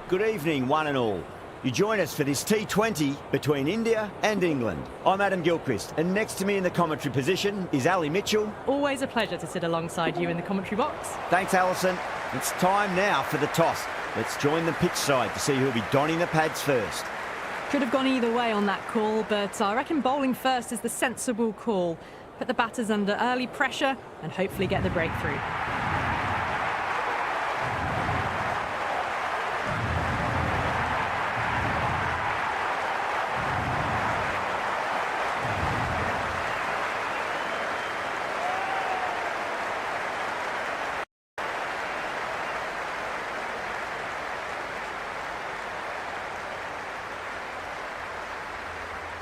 Good evening, one and all. You join us for this T20 between India and England. I'm Adam Gilchrist, and next to me in the commentary position is Ali Mitchell. Always a pleasure to sit alongside you in the commentary box. Thanks, Alison. It's time now for the toss. Let's join the pitch side to see who'll be donning the pads first. Could have gone either way on that call, but I reckon bowling first is the sensible call. Put the batters under early pressure and hopefully get the breakthrough.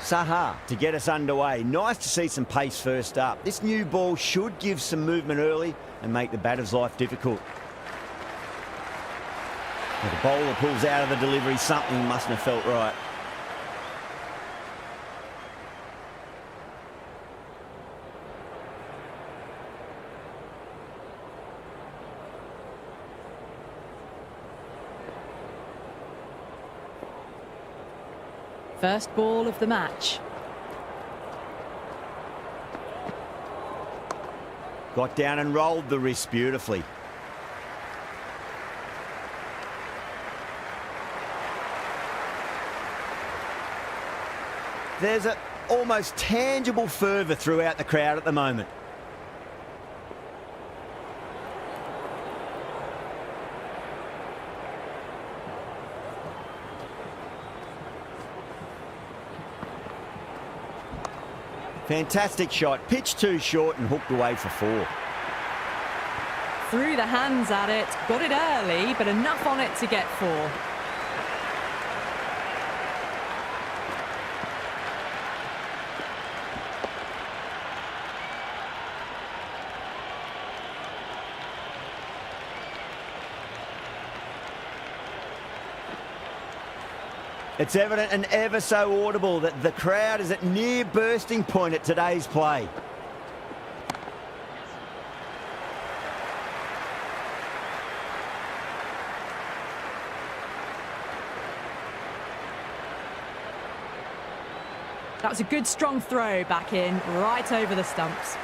Saha to get us underway. Nice to see some pace first up. This new ball should give some movement early and make the batter's life difficult. If the bowler pulls out of the delivery, something mustn't have felt right. First ball of the match. Got down and rolled the wrist beautifully. There's an almost tangible fervour throughout the crowd at the moment. Fantastic shot, pitched too short and hooked away for 4. Threw the hands at it, got it early, but enough on it to get 4. It's evident and ever so audible that the crowd is at near bursting point at today's play. That was a good strong throw back in, right over the stumps.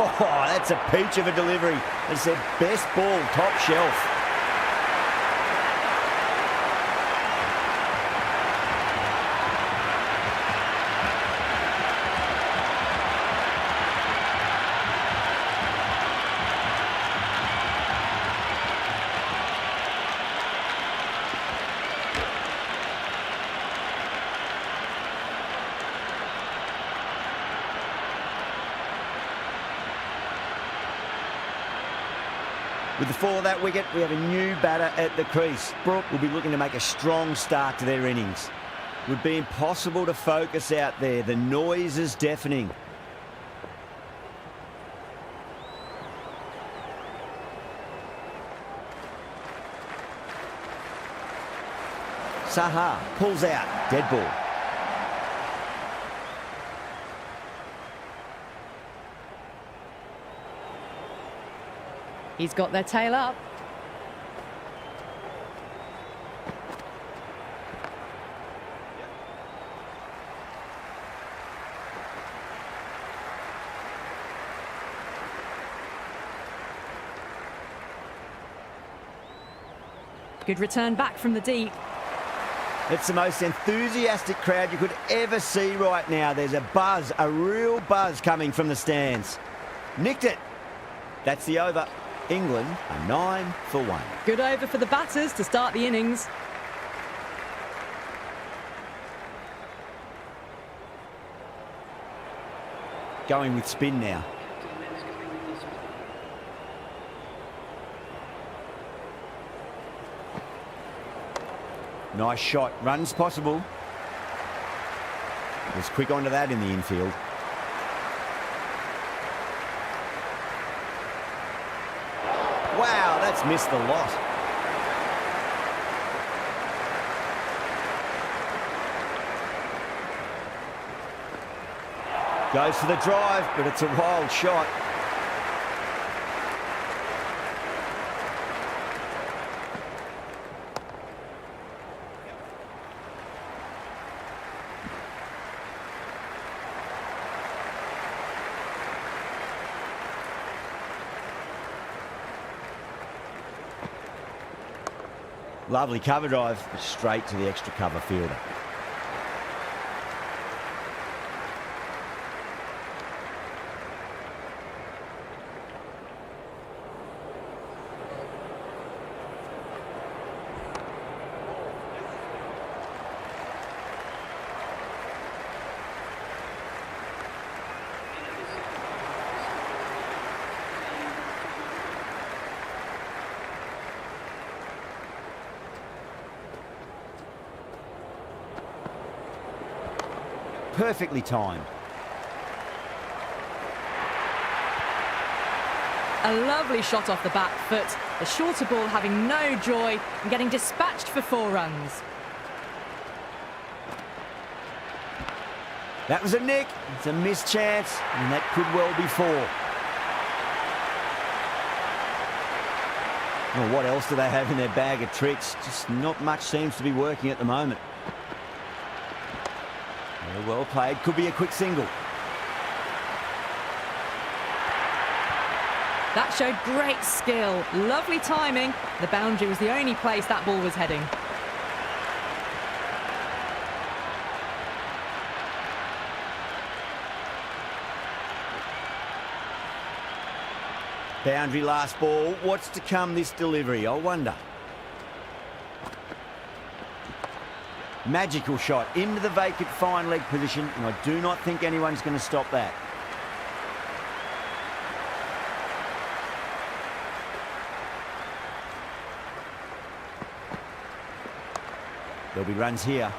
Oh, that's a peach of a delivery. It's their best ball, top shelf. With the fall of that wicket, we have a new batter at the crease. Brook will be looking to make a strong start to their innings. It would be impossible to focus out there. The noise is deafening. Saha pulls out, dead ball. He's got their tail up. Good return back from the deep. It's the most enthusiastic crowd you could ever see right now. There's a buzz, a real buzz coming from the stands. Nicked it. That's the over. England are 9 for 1. Good over for the batters to start the innings. Going with spin now. Nice shot. Runs possible. Was quick onto that in the infield. Wow, that's missed the lot. Goes for the drive, but it's a wild shot. Lovely cover drive, straight to the extra cover fielder. Perfectly timed. A lovely shot off the back foot. The shorter ball having no joy and getting dispatched for 4 runs. That was a nick. It's a missed chance, and that could well be 4. Well, what else do they have in their bag of tricks? Just not much seems to be working at the moment. Well played, could be a quick single. That showed great skill, lovely timing. The boundary was the only place that ball was heading. Boundary last ball. What's to come this delivery, I wonder. Magical shot into the vacant fine leg position, and I do not think anyone's going to stop that. There'll be runs here.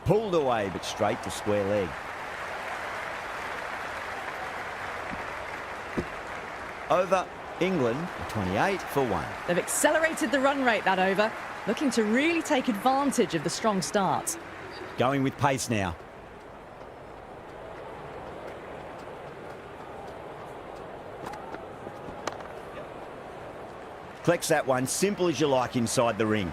Pulled away, but straight to square leg. Over, England, 28 for 1. They've accelerated the run rate that over, looking to really take advantage of the strong start. Going with pace now. Collects that one, simple as you like inside the ring.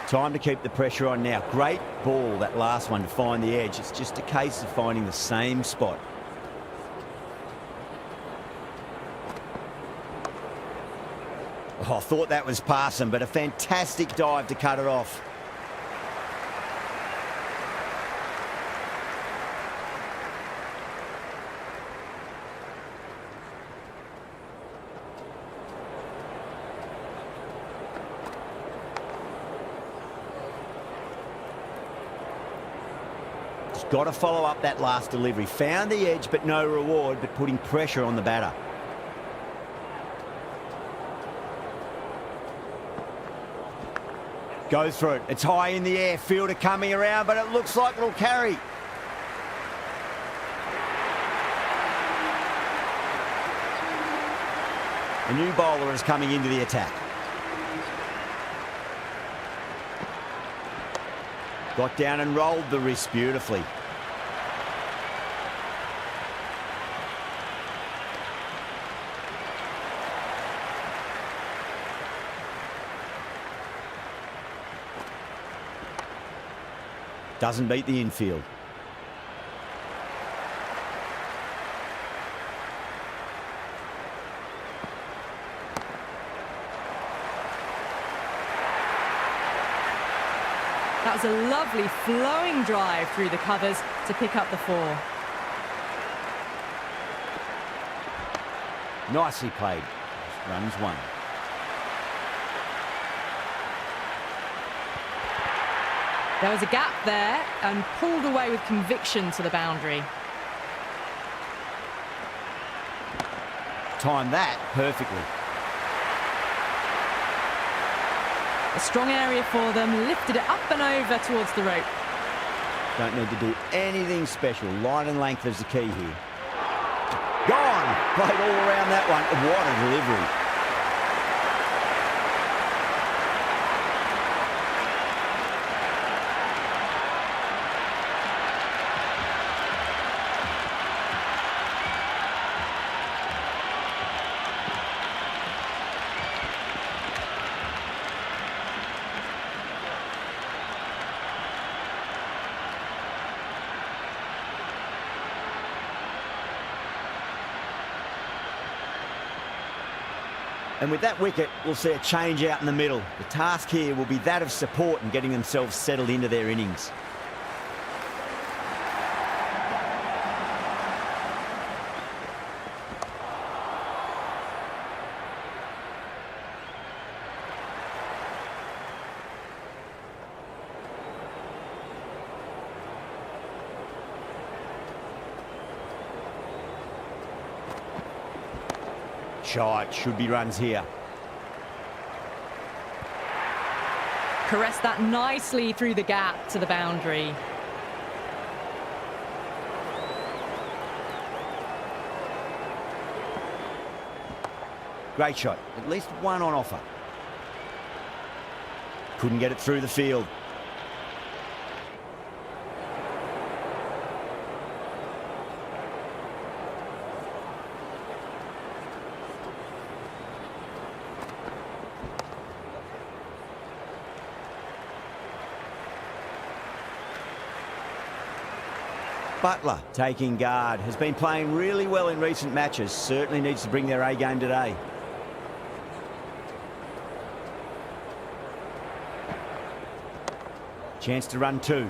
Time to keep the pressure on now. Great ball, that last one, to find the edge. It's just a case of finding the same spot. Oh, I thought that was passing, but a fantastic dive to cut it off. Got to follow up that last delivery. Found the edge, but no reward, but putting pressure on the batter. Goes for it. It's high in the air. Fielder coming around, but it looks like it'll carry. A new bowler is coming into the attack. Got down and rolled the wrist beautifully. Doesn't beat the infield. That was a lovely flowing drive through the covers to pick up the 4. Nicely played. Runs 1. There was a gap there and pulled away with conviction to the boundary. Timed that perfectly. A strong area for them, lifted it up and over towards the rope. Don't need to do anything special. Line and length is the key here. Gone! Played all around that one. What a delivery. And with that wicket, we'll see a change out in the middle. The task here will be that of support and getting themselves settled into their innings. Shot, should be runs here. Caressed that nicely through the gap to the boundary. Great shot, at least one on offer. Couldn't get it through the field. Butler taking guard, has been playing really well in recent matches, certainly needs to bring their A game today. Chance to run 2.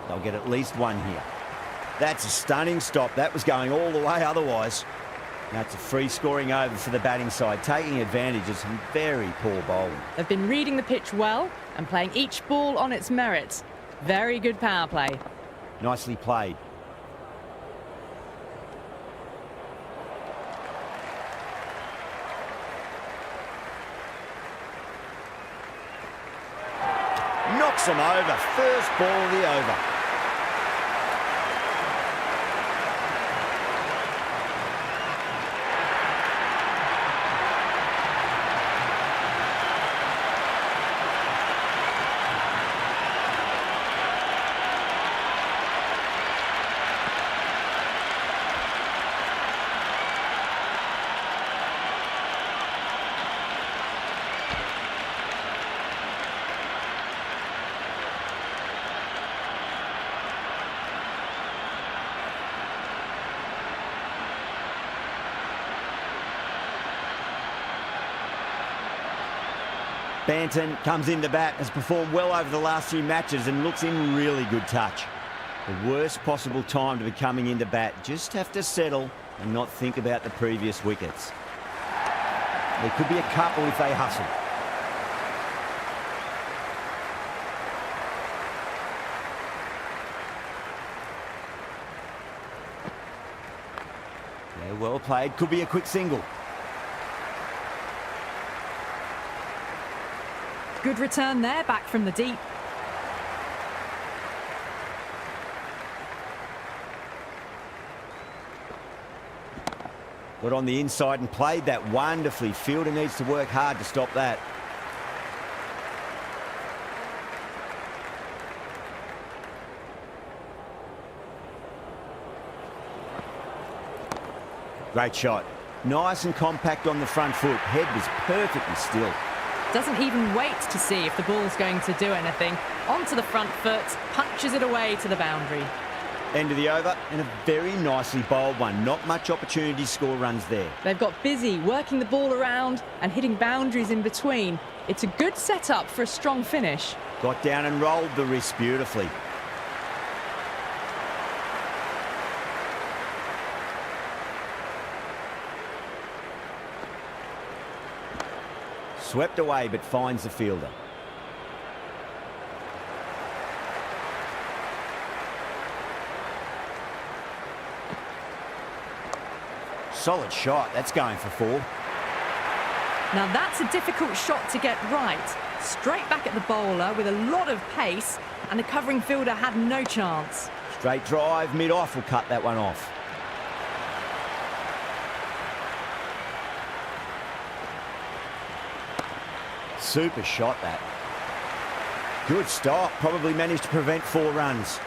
They'll get at least 1 here. That's a stunning stop. That was going all the way otherwise. That's a free scoring over for the batting side, taking advantage of some very poor bowling. They've been reading the pitch well and playing each ball on its merits. Very good power play. Nicely played. Knocks them over. First ball of the over. Banton comes in to bat, has performed well over the last few matches and looks in really good touch. The worst possible time to be coming into bat. Just have to settle and not think about the previous wickets. There could be a couple if they hustle. Yeah, well played. Could be a quick single. Good return there, back from the deep. Got on the inside and played that wonderfully. Fielder needs to work hard to stop that. Great shot. Nice and compact on the front foot. Head was perfectly still. Doesn't even wait to see if the ball's going to do anything. Onto the front foot, punches it away to the boundary. End of the over, and a very nicely bowled one. Not much opportunity to score runs there. They've got busy working the ball around and hitting boundaries in between. It's a good setup for a strong finish. Got down and rolled the wrist beautifully. Swept away, but finds the fielder. Solid shot. That's going for 4. Now that's a difficult shot to get right. Straight back at the bowler with a lot of pace, and the covering fielder had no chance. Straight drive, mid-off will cut that one off. Super shot that. Good stop. Probably managed to prevent 4 runs.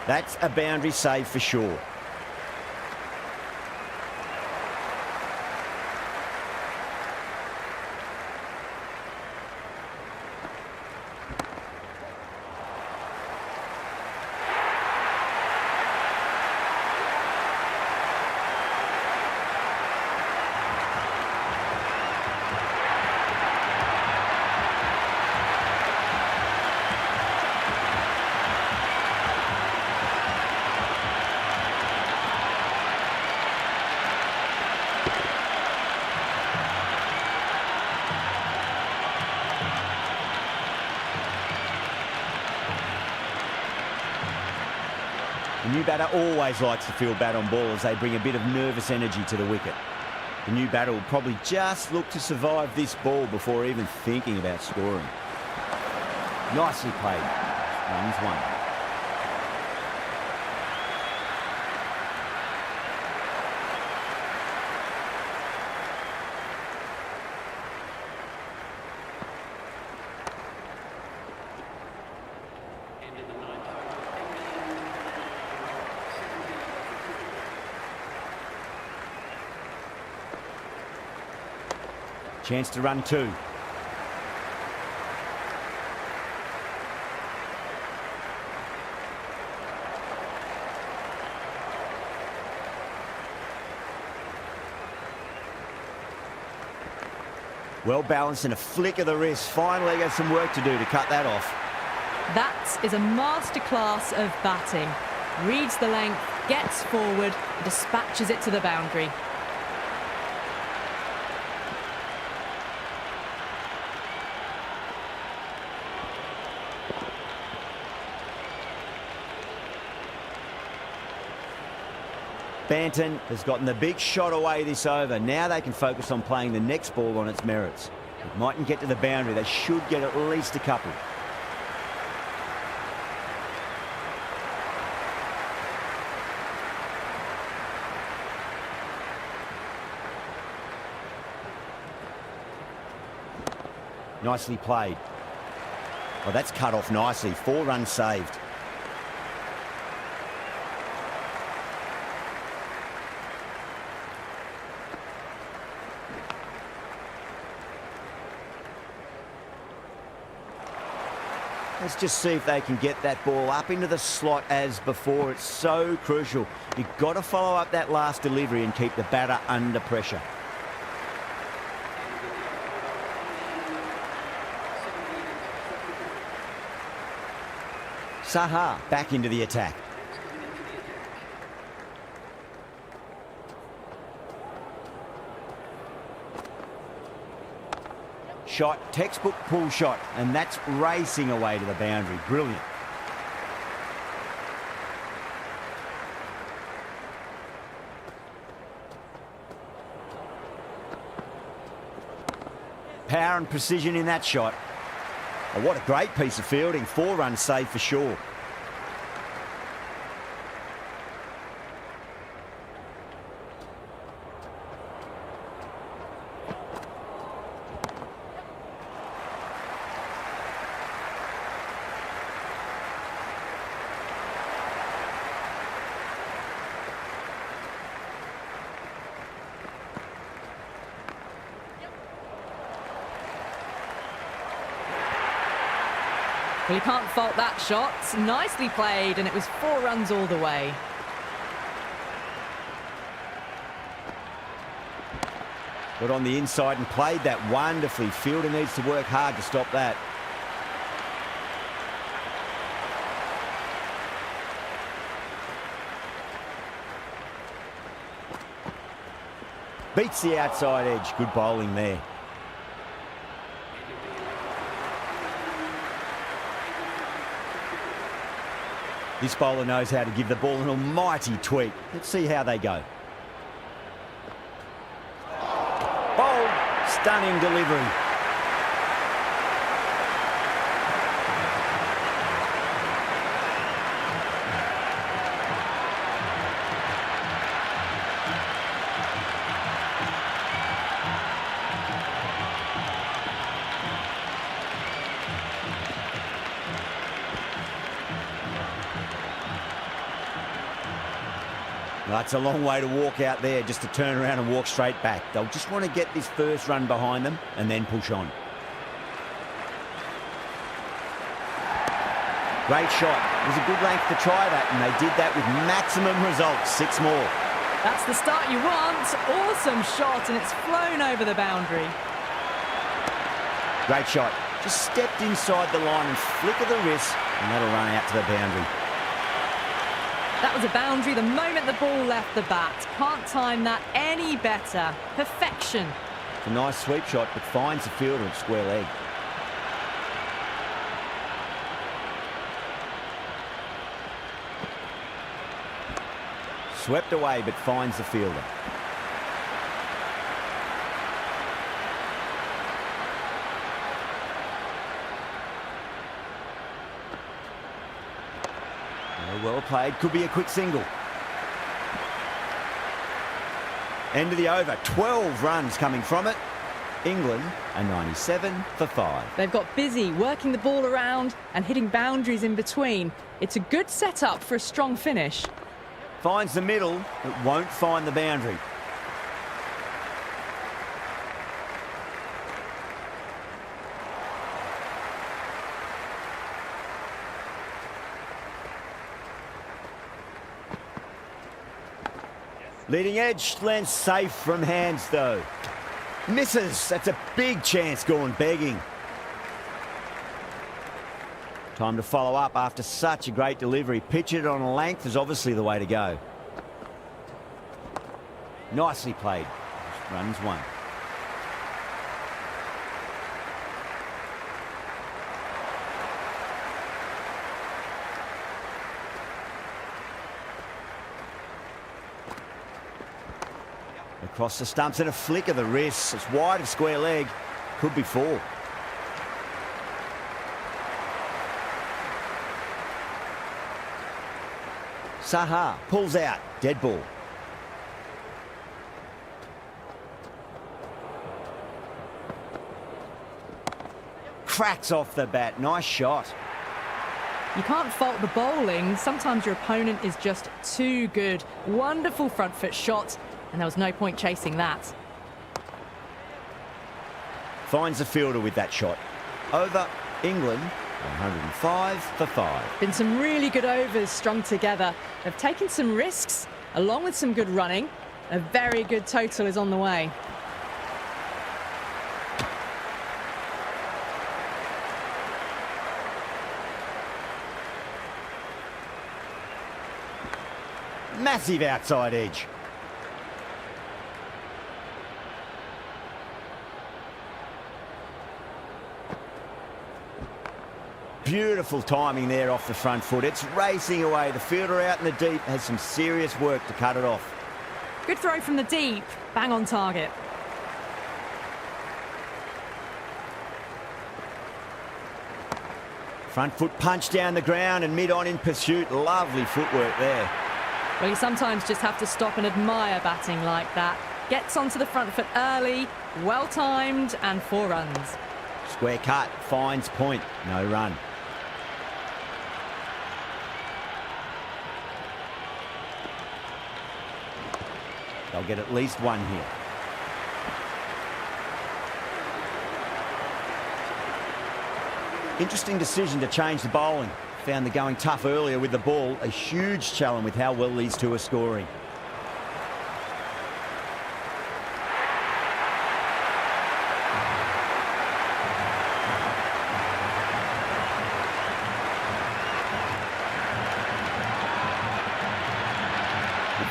That's a boundary save for sure. The new batter always likes to feel bat on ball as they bring a bit of nervous energy to the wicket. The new batter will probably just look to survive this ball before even thinking about scoring. Nicely played. Runs 1. Chance to run 2. Well balanced and a flick of the wrist. Finally got some work to do to cut that off. That is a masterclass of batting. Reads the length, gets forward, dispatches it to the boundary. Banton has gotten the big shot away this over. Now they can focus on playing the next ball on its merits. It mightn't get to the boundary. They should get at least a couple. Nicely played. Well, that's cut off nicely. 4 runs saved. Let's just see if they can get that ball up into the slot as before. It's so crucial. You've got to follow up that last delivery and keep the batter under pressure. Saha back into the attack. shot, textbook pull shot, and that's racing away to the boundary. Brilliant. Power and precision in that shot. Oh, what a great piece of fielding. 4 runs saved for sure. Well, you can't fault that shot. Nicely played, and it was 4 runs all the way. Got on the inside and played that wonderfully. Fielder needs to work hard to stop that. Beats the outside edge. Good bowling there. This bowler knows how to give the ball an almighty tweak. Let's see how they go. Bold, stunning delivery. That's a long way to walk out there, just to turn around and walk straight back. They'll just want to get this first run behind them and then push on. Great shot. It was a good length to try that, and they did that with maximum results. 6 more. That's the start you want. Awesome shot, and it's flown over the boundary. Great shot. Just stepped inside the line and flick of the wrist, and that'll run out to the boundary. That was a boundary the moment the ball left the bat. Can't time that any better. Perfection. It's a nice sweep shot, but finds the fielder at square leg. Swept away, but finds the fielder. Well played, could be a quick single. End of the over, 12 runs coming from it. England are 97 for 5. They've got busy working the ball around and hitting boundaries in between. It's a good setup for a strong finish. Finds the middle, but won't find the boundary. Leading edge lands safe from hands though. Misses. That's a big chance gone begging. Time to follow up after such a great delivery. Pitch it on a length is obviously the way to go. Nicely played. Runs 1. Across the stumps and a flick of the wrist. It's wide of square leg. Could be 4. Saha pulls out. Dead ball. Cracks off the bat. Nice shot. You can't fault the bowling. Sometimes your opponent is just too good. Wonderful front foot shot. And there was no point chasing that. Finds the fielder with that shot. Over England, 105 for 5. Been some really good overs strung together. They've taken some risks, along with some good running. A very good total is on the way. Massive outside edge. Beautiful timing there off the front foot. It's racing away. The fielder out in the deep has some serious work to cut it off. Good throw from the deep. Bang on target. Front foot punch down the ground and mid-on in pursuit. Lovely footwork there. Well, you sometimes just have to stop and admire batting like that. Gets onto the front foot early, well-timed, and 4 runs. Square cut, finds point, no run. They'll get at least 1 here. Interesting decision to change the bowling. Found the going tough earlier with the ball. A huge challenge with how well these two are scoring.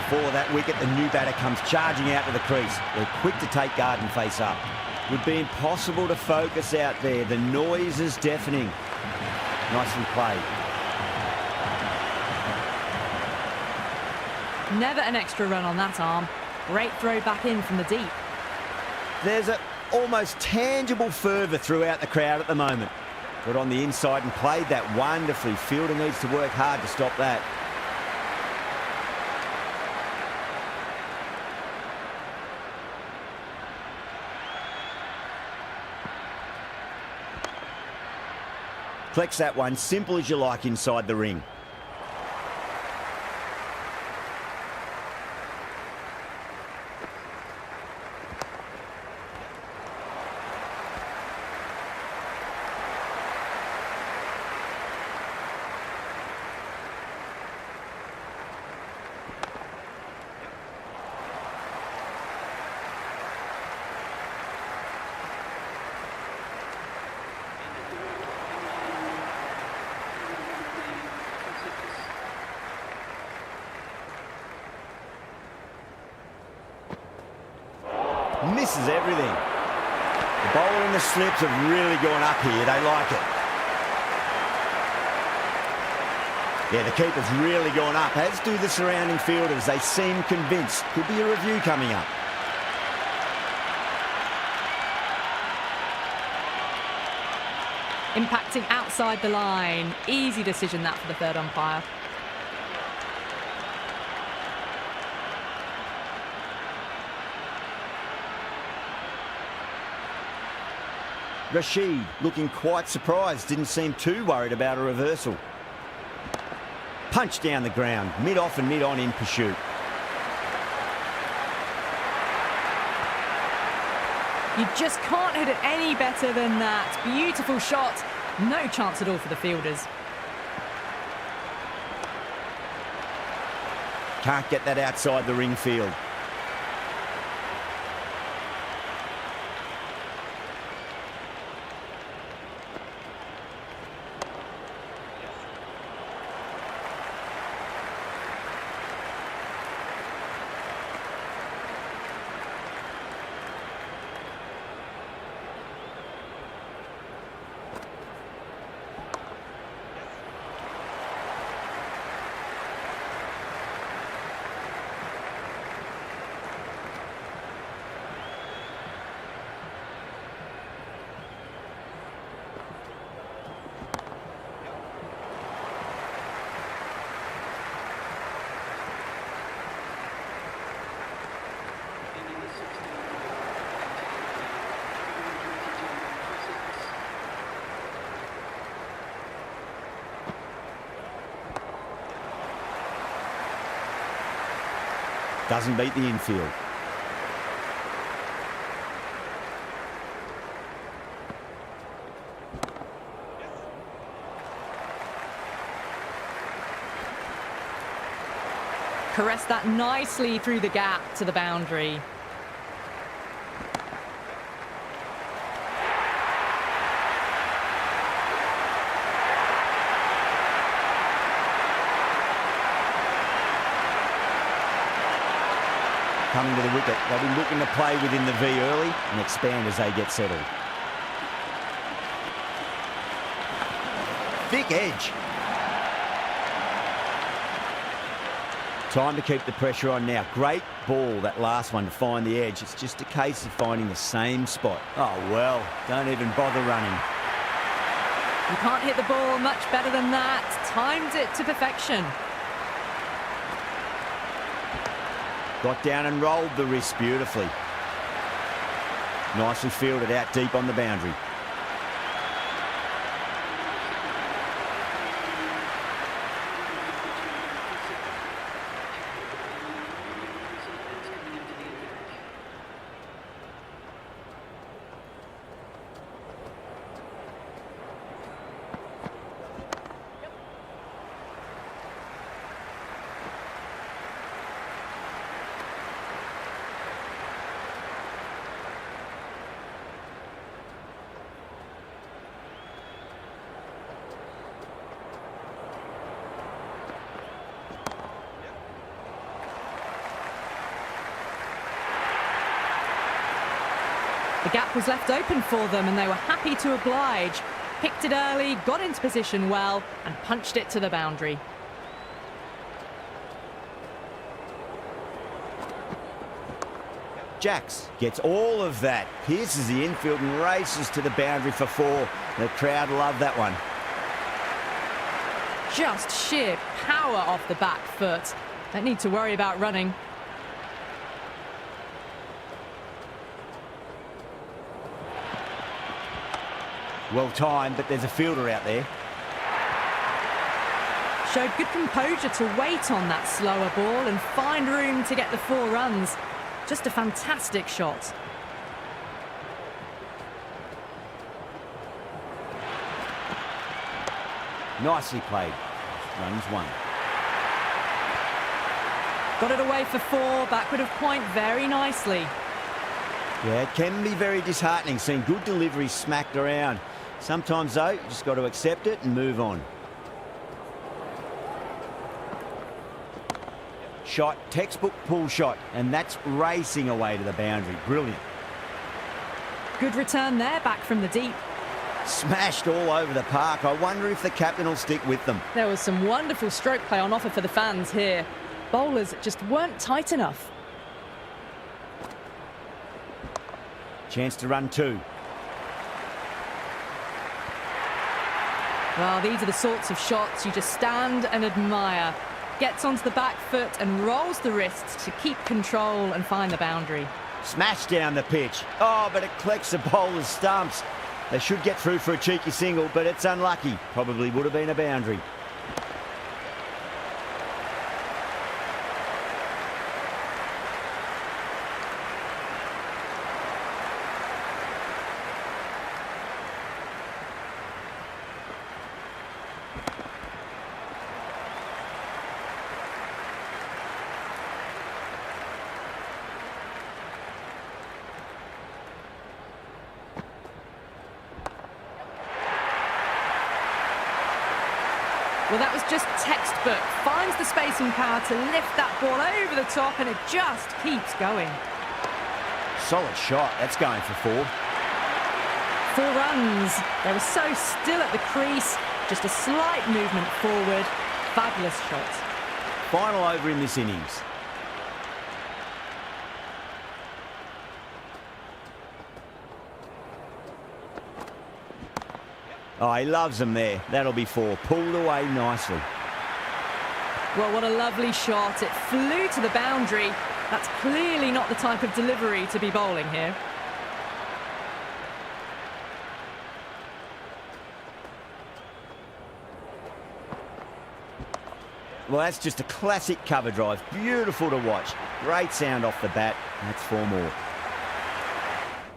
Before that wicket, the new batter comes charging out to the crease. They're quick to take guard and face up. Would be impossible to focus out there. The noise is deafening. Nicely played. Never an extra run on that arm. Great throw back in from the deep. There's an almost tangible fervour throughout the crowd at the moment. Got on the inside and played that wonderfully. Fielder needs to work hard to stop that. Flex that one, simple as you like inside the ring. Misses everything. The bowler and the slips have really gone up here. They like it. Yeah, the keeper's really gone up, as do the surrounding fielders. They seem convinced. Could be a review coming up. Impacting outside the line. Easy decision that for the third umpire. Rashid looking quite surprised, didn't seem too worried about a reversal. Punch down the ground, mid-off and mid-on in pursuit. You just can't hit it any better than that. Beautiful shot. No chance at all for the fielders. Can't get that outside the ring field. Doesn't beat the infield. Caress that nicely through the gap to the boundary. Coming to the wicket, they'll be looking to play within the V early and expand as they get settled. thick edge. Time to keep the pressure on now. Great ball, that last one, to find the edge. It's just a case of finding the same spot. Oh, well, don't even bother running. You can't hit the ball much better than that. Timed it to perfection. Got down and rolled the wrist beautifully. Nicely fielded out deep on the boundary. The gap was left open for them and they were happy to oblige. Picked it early, got into position well and punched it to the boundary. Jacks gets all of that, pierces the infield and races to the boundary for 4. The crowd love that one. Just sheer power off the back foot. Don't need to worry about running. Well timed, but there's a fielder out there. Showed good composure to wait on that slower ball and find room to get the 4 runs. Just a fantastic shot. Nicely played. Runs 1. Got it away for 4, backward of point very nicely. Yeah, it can be very disheartening seeing good deliveries smacked around. Sometimes, though, you just got to accept it and move on. Shot, textbook pull shot, and that's racing away to the boundary. Brilliant. Good return there, back from the deep. Smashed all over the park. I wonder if the captain will stick with them. There was some wonderful stroke play on offer for the fans here. Bowlers just weren't tight enough. Chance to run 2. Well, these are the sorts of shots you just stand and admire. Gets onto the back foot and rolls the wrists to keep control and find the boundary. Smashed down the pitch. Oh, but it collects the bowler's stumps. They should get through for a cheeky single, but it's unlucky. Probably would have been a boundary. Well, that was just textbook. Finds the spacing power to lift that ball over the top and it just keeps going. Solid shot. That's going for 4. 4 runs. They were so still at the crease. Just a slight movement forward. Fabulous shot. Final over in this innings. Oh, he loves them there. That'll be 4. Pulled away nicely. Well, what a lovely shot. It flew to the boundary. That's clearly not the type of delivery to be bowling here. Well, that's just a classic cover drive. Beautiful to watch. Great sound off the bat. That's 4 more.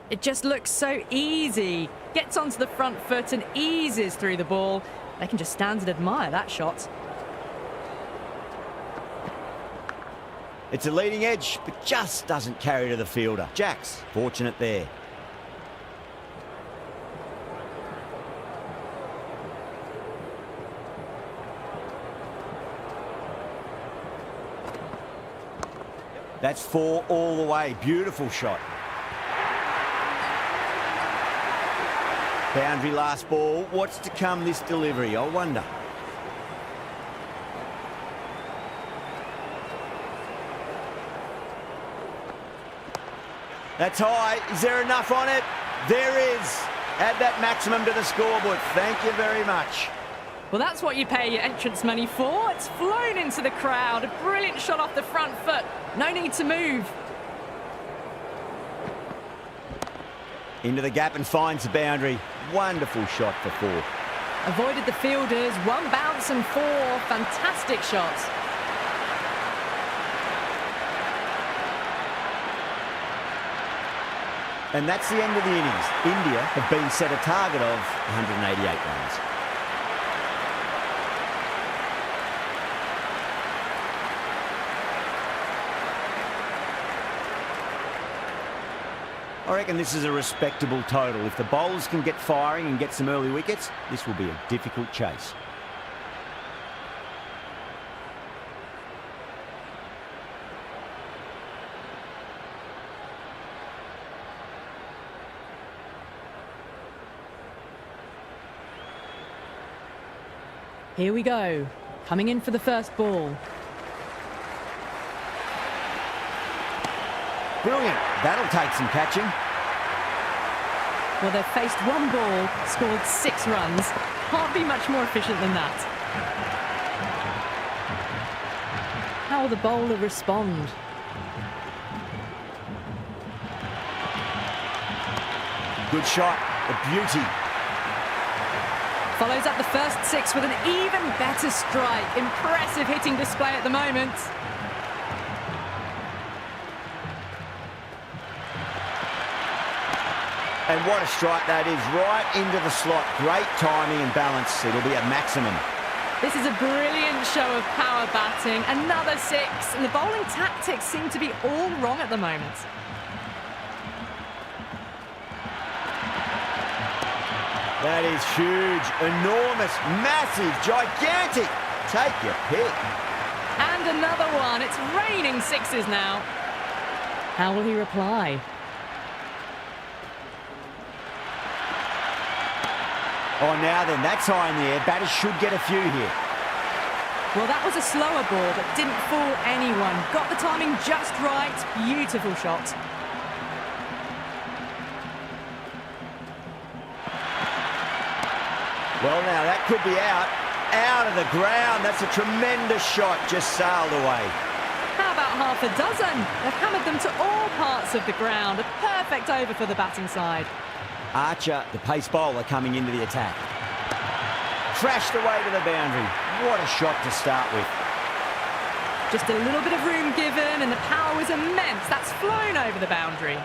It just looks so easy. Gets onto the front foot and eases through the ball. They can just stand and admire that shot. It's a leading edge, but just doesn't carry to the fielder. Jacks, fortunate there. That's 4 all the way. Beautiful shot. Boundary last ball. What's to come this delivery? I wonder. That's high. Is there enough on it? There is. Add that maximum to the scoreboard. Thank you very much. Well, that's what you pay your entrance money for. It's flown into the crowd. A brilliant shot off the front foot. No need to move. Into the gap and finds the boundary. Wonderful shot for 4. Avoided the fielders. 1 bounce and 4. Fantastic shots. And that's the end of the innings. India have been set a target of 188 runs. I reckon this is a respectable total. If the bowlers can get firing and get some early wickets, this will be a difficult chase. Here we go. Coming in for the first ball. Brilliant. That'll take some catching. Well, they've faced 1 ball, scored 6 runs. Can't be much more efficient than that. How will the bowler respond? Good shot. A beauty. Follows up the first 6 with an even better strike. Impressive hitting display at the moment. And what a strike that is, right into the slot. Great timing and balance. It'll be a maximum. This is a brilliant show of power batting. Another 6, and the bowling tactics seem to be all wrong at the moment. That is huge, enormous, massive, gigantic. Take your pick. And another one. It's raining 6s now. How will he reply? Oh, now then, that's high in the air. Batters should get a few here. Well, that was a slower ball that didn't fool anyone. Got the timing just right. Beautiful shot. Well, now, that could be out. Out of the ground. That's a tremendous shot. Just sailed away. How about half a dozen? They've hammered them to all parts of the ground. A perfect over for the batting side. Archer, the pace bowler, coming into the attack. Crashed away to the boundary. What a shot to start with. Just a little bit of room given and the power was immense. That's flown over the boundary.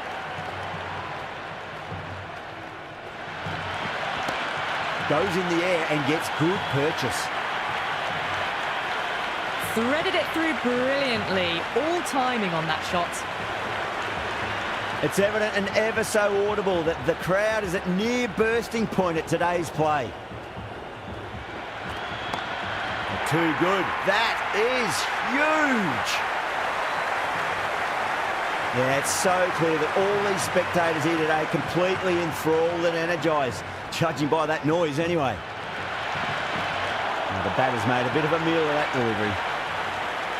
Goes in the air and gets good purchase. Threaded it through brilliantly. All timing on that shot. It's evident and ever so audible that the crowd is at near bursting point at today's play. Too good. That is huge. Yeah, it's so clear that all these spectators here today completely enthralled and energised, judging by that noise anyway. Now, the batter's made a bit of a meal of that delivery.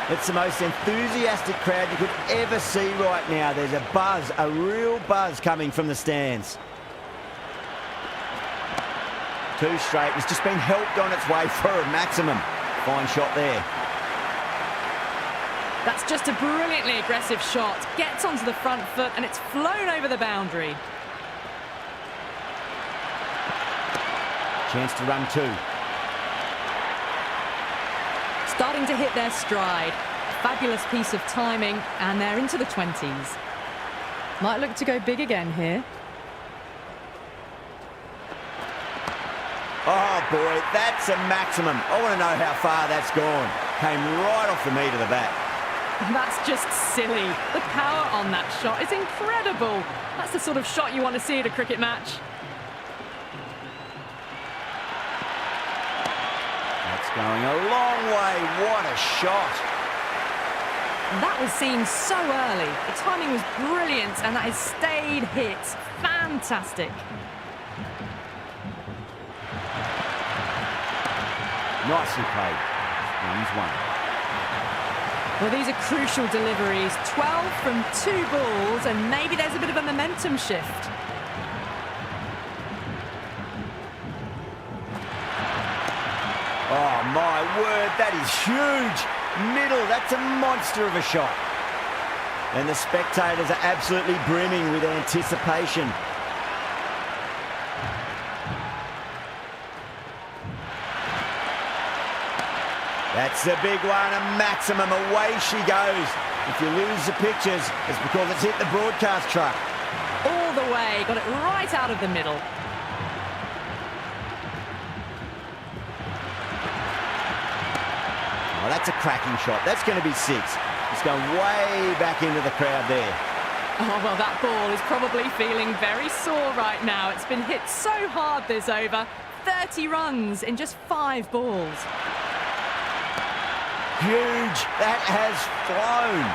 It's the most enthusiastic crowd you could ever see right now. There's a buzz, a real buzz coming from the stands. 2 straight. It's just been helped on its way for a maximum. Fine shot there. That's just a brilliantly aggressive shot. Gets onto the front foot and it's flown over the boundary. Chance to run 2. Starting to hit their stride. Fabulous piece of timing, and they're into the 20s. Might look to go big again here. Oh boy, that's a maximum. I want to know how far that's gone. Came right off the meat of the bat. That's just silly. The power on that shot is incredible. That's the sort of shot you want to see at a cricket match. Going a long way. What a shot. That was seen so early. The timing was brilliant and that is stayed hit. Fantastic. Nicely played. Wins one. Well, these are crucial deliveries. 12 from 2 balls, and maybe there's a bit of a momentum shift. Oh, my word, that is huge. Middle, that's a monster of a shot. And the spectators are absolutely brimming with anticipation. That's a big one, a maximum. Away she goes. If you lose the pictures, it's because it's hit the broadcast truck. All the way, got it right out of the middle. Oh, that's a cracking shot. That's going to be 6. It's going way back into the crowd there. Oh, well, that ball is probably feeling very sore right now. It's been hit so hard this over. 30 runs in just 5 balls. Huge. That has flown.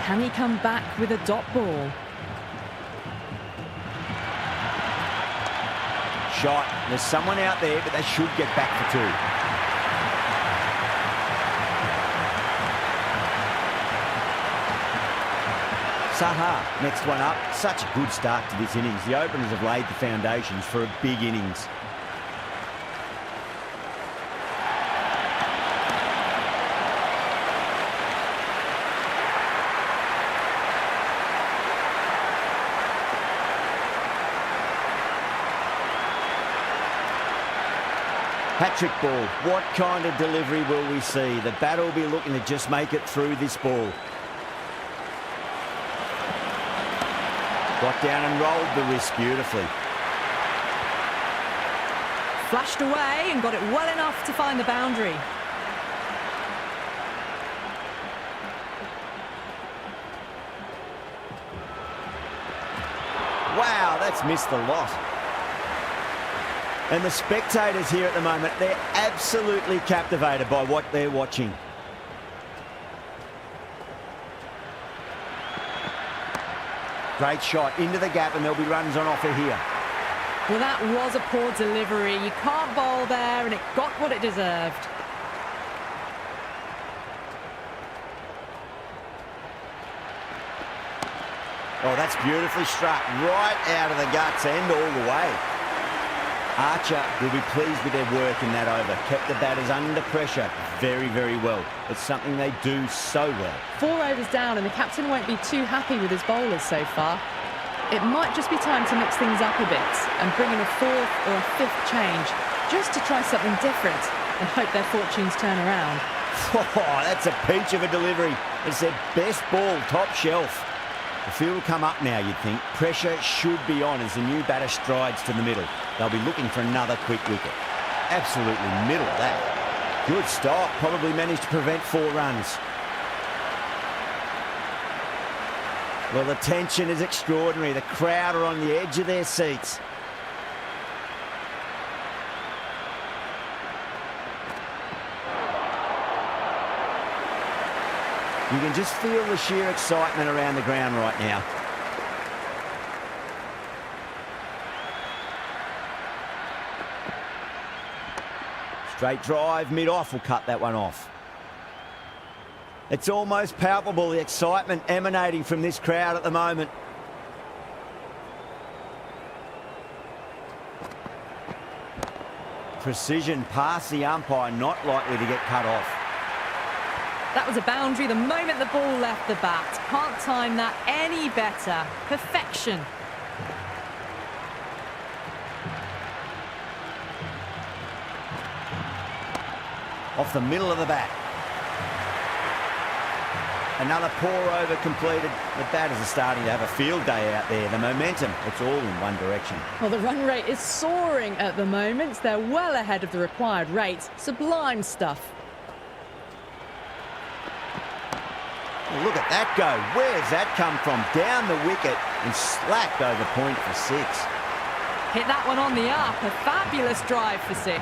Can he come back with a dot ball? Shot. There's someone out there, but they should get back for 2. Saha, next one up. Such a good start to this innings. The openers have laid the foundations for a big innings. Hat-trick ball. What kind of delivery will we see? The batter will be looking to just make it through this ball. Got down and rolled the wrist beautifully. Flashed away and got it well enough to find the boundary. Wow, that's missed the lot. And the spectators here at the moment, they're absolutely captivated by what they're watching. Great shot into the gap, and there'll be runs on offer here. Well, that was a poor delivery. You can't bowl there, and it got what it deserved. Oh, that's beautifully struck. Right out of the guts and all the way. Archer will be pleased with their work in that over. Kept the batters under pressure very, very well. It's something they do so well. 4 overs down, and the captain won't be too happy with his bowlers so far. It might just be time to mix things up a bit and bring in a 4th or a 5th change, just to try something different and hope their fortunes turn around. Oh, that's a peach of a delivery. It's their best ball, top shelf. The field will come up now, you'd think. Pressure should be on as the new batter strides to the middle. They'll be looking for another quick wicket. Absolutely middle that. Good stop. Probably managed to prevent 4 runs. Well, the tension is extraordinary. The crowd are on the edge of their seats. You can just feel the sheer excitement around the ground right now. Straight drive, mid-off will cut that one off. It's almost palpable, the excitement emanating from this crowd at the moment. Precision past the umpire, not likely to get cut off. That was a boundary the moment the ball left the bat. Can't time that any better. Perfection. Off the middle of the bat. Another poor over completed. The batters are starting to have a field day out there. The momentum, it's all in one direction. Well, the run rate is soaring at the moment. They're well ahead of the required rate. Sublime stuff. Look at that go. Where's that come from? Down the wicket and slapped over point for 6. Hit that one on the up. A fabulous drive for 6.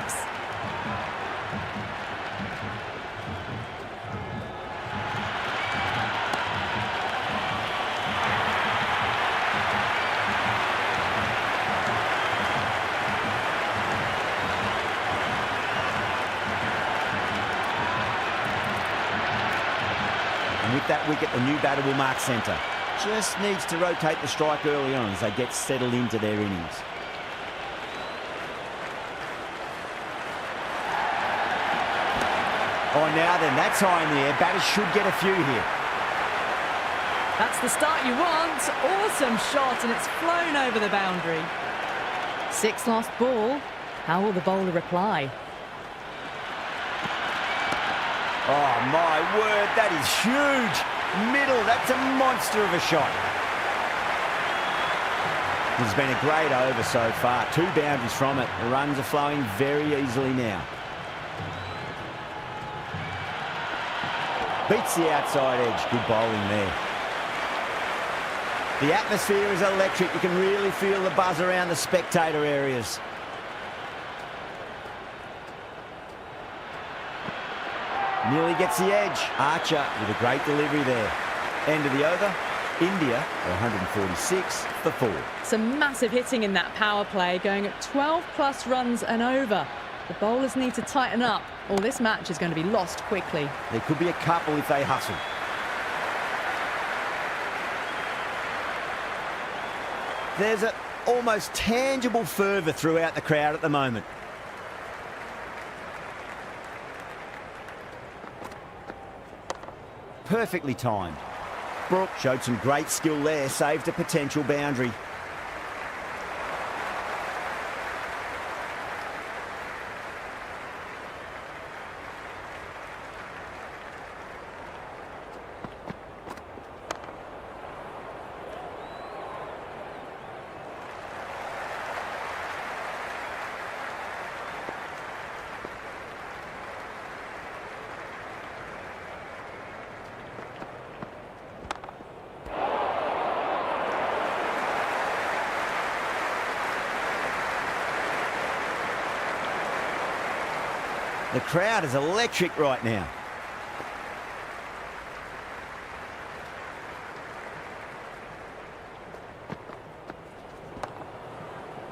And with that wicket, the new batter will mark centre. Just needs to rotate the strike early on as they get settled into their innings. Oh, now then, that's high in the air. Batters should get a few here. That's the start you want. Awesome shot, and it's flown over the boundary. 6th last ball. How will the bowler reply? Oh, my word, that is huge. Middle, that's a monster of a shot. This has been a great over so far. 2 boundaries from it. The runs are flowing very easily now. Beats the outside edge. Good bowling there. The atmosphere is electric. You can really feel the buzz around the spectator areas. Nearly gets the edge. Archer with a great delivery there. End of the over. India are 146 for 4. Some massive hitting in that power play, going at 12 plus runs and over. The bowlers need to tighten up, or this match is going to be lost quickly. There could be a couple if they hustle. There's an almost tangible fervour throughout the crowd at the moment. Perfectly timed. Brooke showed some great skill there, saved a potential boundary. The crowd is electric right now.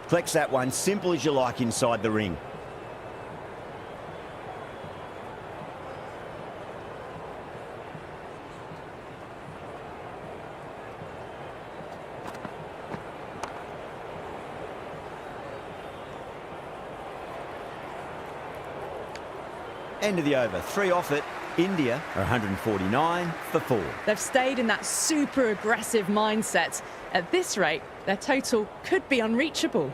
Collects that one, simple as you like inside the ring. End of the over. 3 off it. India are 149 for 4. They've stayed in that super aggressive mindset. At this rate, their total could be unreachable.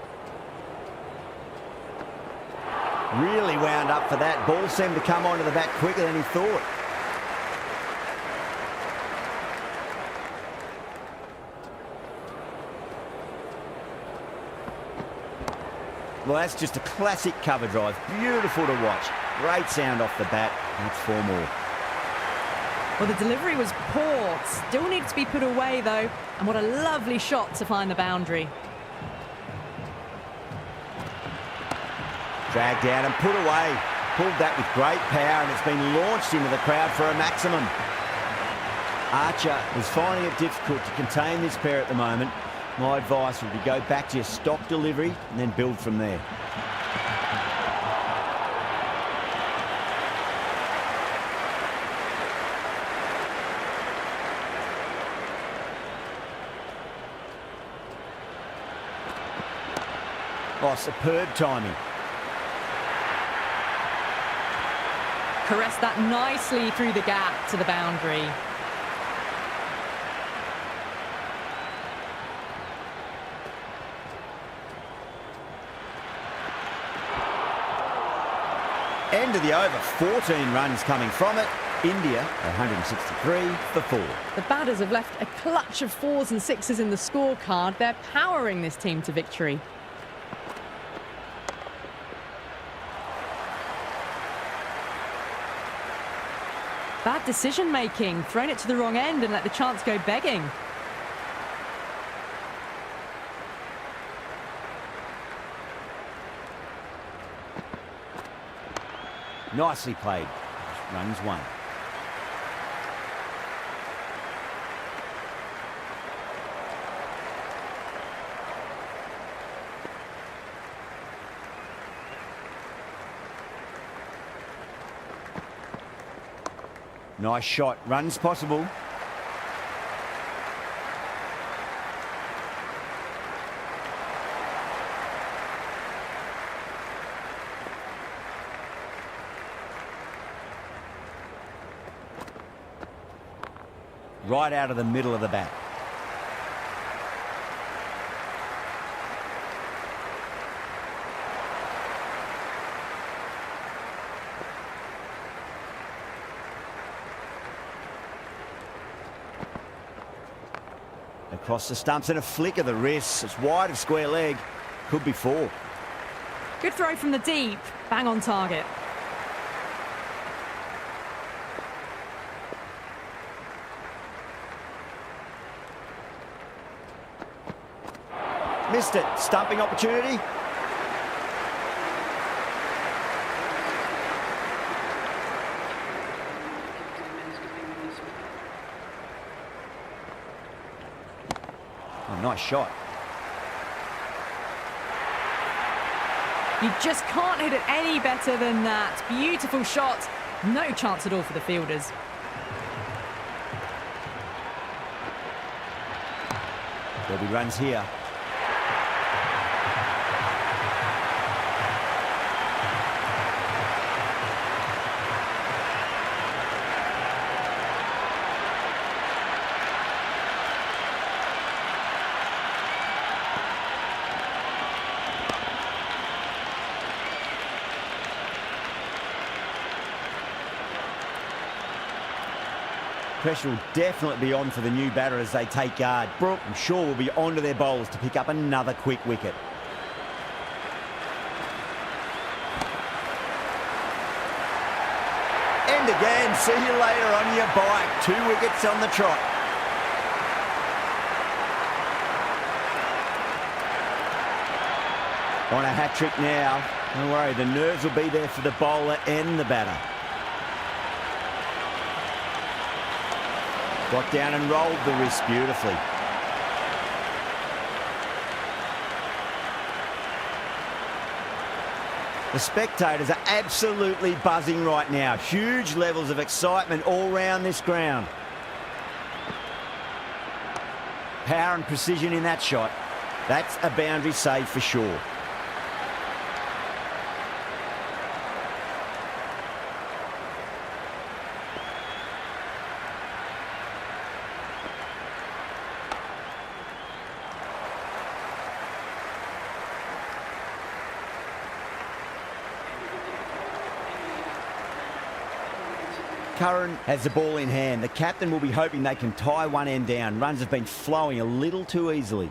Really wound up for that. Ball seemed to come onto the bat quicker than he thought. Well, that's just a classic cover drive. Beautiful to watch. Great sound off the bat. That's 4 more. Well, the delivery was poor. Still needs to be put away, though. And what a lovely shot to find the boundary. Dragged down and put away. Pulled that with great power, and it's been launched into the crowd for a maximum. Archer is finding it difficult to contain this pair at the moment. My advice would be go back to your stock delivery and then build from there. Oh, superb timing. Caressed that nicely through the gap to the boundary. End of the over. 14 runs coming from it. India 163 for 4. The batters have left a clutch of 4s and 6s in the scorecard. They're powering this team to victory. Bad decision-making, thrown it to the wrong end and let the chance go begging. Nicely played. Runs 1. Nice shot. Runs possible. Right out of the middle of the bat. Across the stumps and a flick of the wrist. It's wide of square leg. Could be 4. Good throw from the deep. Bang on target. Missed it. Stumping opportunity. Oh, nice shot. You just can't hit it any better than that. Beautiful shot. No chance at all for the fielders. There'll be runs here. Pressure will definitely be on for the new batter as they take guard. Brook, I'm sure, will be onto their bowlers to pick up another quick wicket. And again, see you later on your bike. 2 wickets on the trot. On a hat-trick now. Don't worry, the nerves will be there for the bowler and the batter. Got down and rolled the wrist beautifully. The spectators are absolutely buzzing right now. Huge levels of excitement all round this ground. Power and precision in that shot. That's a boundary save for sure. Curran has the ball in hand. The captain will be hoping they can tie one end down. Runs have been flowing a little too easily.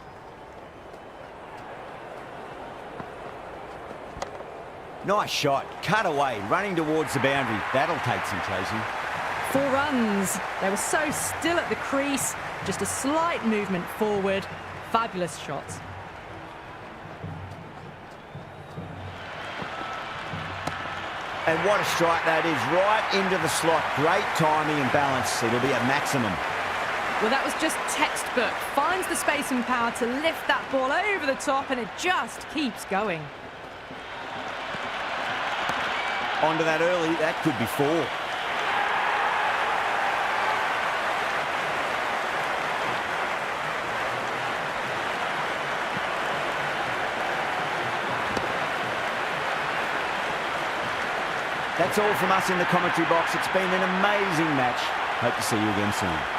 Nice shot. Cut away. Running towards the boundary. That'll take some chasing. 4 runs. They were so still at the crease. Just a slight movement forward. Fabulous shots. And what a strike that is, right into the slot. Great timing and balance. It'll be at maximum. Well, that was just textbook. Finds the space and power to lift that ball over the top, and it just keeps going. Onto that early. That could be 4. That's all from us in the commentary box. It's been an amazing match. Hope to see you again soon.